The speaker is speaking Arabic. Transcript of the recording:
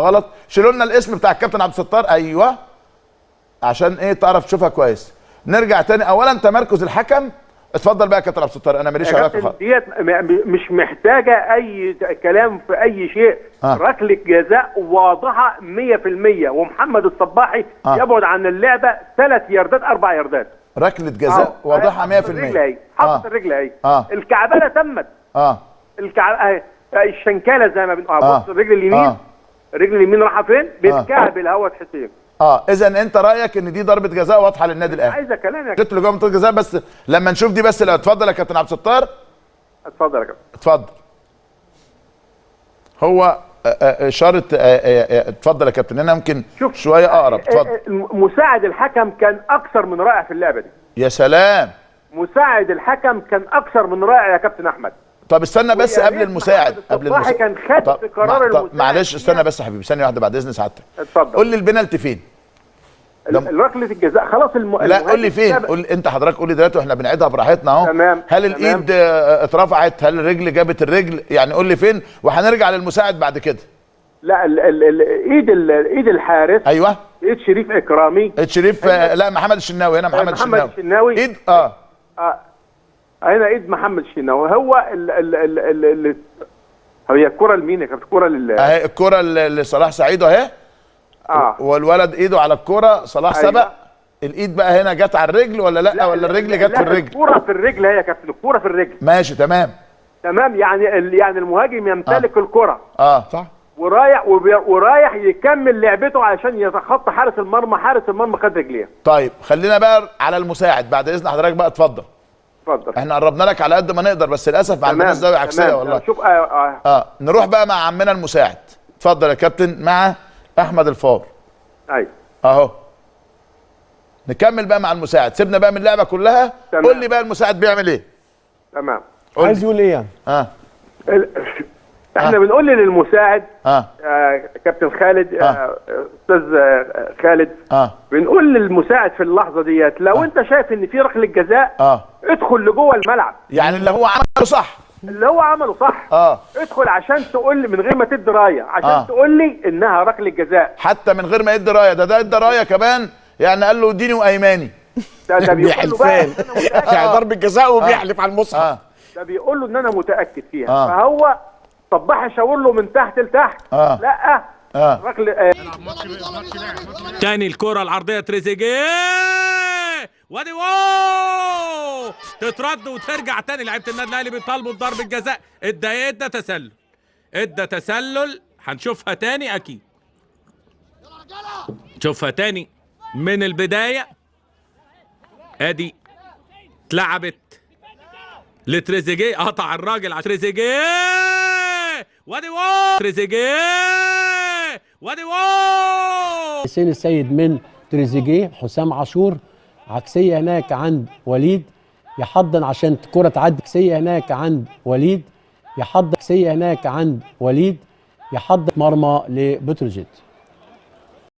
غلط. شيلوا لنا الاسم بتاع الكابتن عبد الستار. ايوه عشان ايه تعرف تشوفها كويس. نرجع تاني. اولا تمركز الحكم. اتفضل بقى يا كابتن عبد الستار، انا ماليش علاقه خالص. ديت مش محتاجه اي كلام في اي شيء. ركله جزاء واضحه 100%، ومحمد الصباحي يبعد عن اللعبه 3 ياردات 4 ياردات. ركله جزاء واضحه 100%. الرجل اهي، حطت الرجل اهي. الكعبله تمت. الشنكاله زي ما بنقول. بص الرجل اليمين. الرجل اليمين رايحه فين؟ بتكعب الهوا حسين. اذا انت رايك ان دي ضربه جزاء واضحه للنادي الاهلي. عايزه كلام يا كابتن. اللي جوه منطقه الجزاء بس لما نشوف دي بس. اتفضل يا كابتن عبد الستار. اتفضل يا كابتن. اتفضل. هو اشاره. اتفضل يا كابتن. انا ممكن شويه اقرب. اتفضل. مساعد الحكم كان اكثر من رائع في اللعبه دي. يا سلام. مساعد الحكم كان اكثر من رائع يا كابتن احمد. طب استنى بس قبل المساعد. قبل المساعد كان خد في قرار المساعد. معلش استنى بس يا حبيبي ثانيه واحده بعد اذن سعادتك. اتفضل. قول لي البنالتي فين؟ ركله الجزاء خلاص. لا قول لي فين. قول انت حضرتك قول لي دلوقتي واحنا بنعيدها براحتنا اهو. تمام. هل الايد اترفعت؟ هل الرجل جابت الرجل؟ يعني قول لي فين وهنرجع للمساعد بعد كده. لا ايد الحارس. ايوه. ايد شريف اكرامي. ايد شريف. لا محمد الشناوي. هنا محمد الشناوي. ايد هنا ايد محمد الشناوي. هو هي الكره لمين يا كابتن؟ الكره اهي الكره لصلاح سعيد اهي. والولد ايده على الكره. صلاح سبق. الايد بقى هنا جت على الرجل ولا لا ولا الرجل جت في الرجل؟ الكره في الرجل هي يا كابتن. الكره في الرجل. ماشي تمام. يعني المهاجم يمتلك الكره. صح. ورايح يكمل لعبته عشان يتخطى حارس المرمى. حارس المرمى خد رجليه. طيب خلينا بقى على المساعد بعد اذن حضرتك بقى. اتفضل. اتفضل. احنا قربنا لك على قد ما نقدر بس للاسف ما عندناش زاويه عكسيه والله. شوف نروح بقى مع عمنا المساعد. اتفضل يا كابتن مع احمد الفار. ايوه اهو. نكمل بقى مع المساعد. سيبنا بقى من اللعبه كلها. قول لي بقى المساعد بيعمل ايه. تمام. عايز يقول ايه يعني؟ احنا بنقول للمساعد كابتن خالد. استاذ خالد. بنقول للمساعد في اللحظه ديت لو انت شايف ان في ركله جزاء ادخل لجوه الملعب. يعني اللي هو عمله صح. ادخل عشان تقول لي من غير ما تدي رايه. عشان تقول لي انها ركله جزاء حتى من غير ما يدي رايه. ده ادى رايه كمان. يعني قال له ديني وايماني. ده بيحلفان. يعني ضربه جزاء وبيحلف على المصحف. ده بيقول له ان انا متاكد فيها. فهو صباح شاور له من تحت لتحت. لا ركله. تاني الكره العرضيه تريزيجيه. وادي واو تترد وترجع تاني. لعيبه النادي الاهلي بيطالبوا بضربه جزاء. ادى تسلل. تسلل. هنشوفها تاني اكيد. نشوفها تاني من البدايه. ادي اتلعبت لتريزيجيه. قطع الراجل على تريزيجيه. وادي واو تريزيجيه. وادي واو. حسين السيد من تريزيجيه. حسام عاشور عكسيه هناك عند وليد. يحضن عشان الكره تعدي. عكسيه هناك عند وليد. يحضن. عكسيه هناك عند وليد. يحضن مرمى لبتروجيت.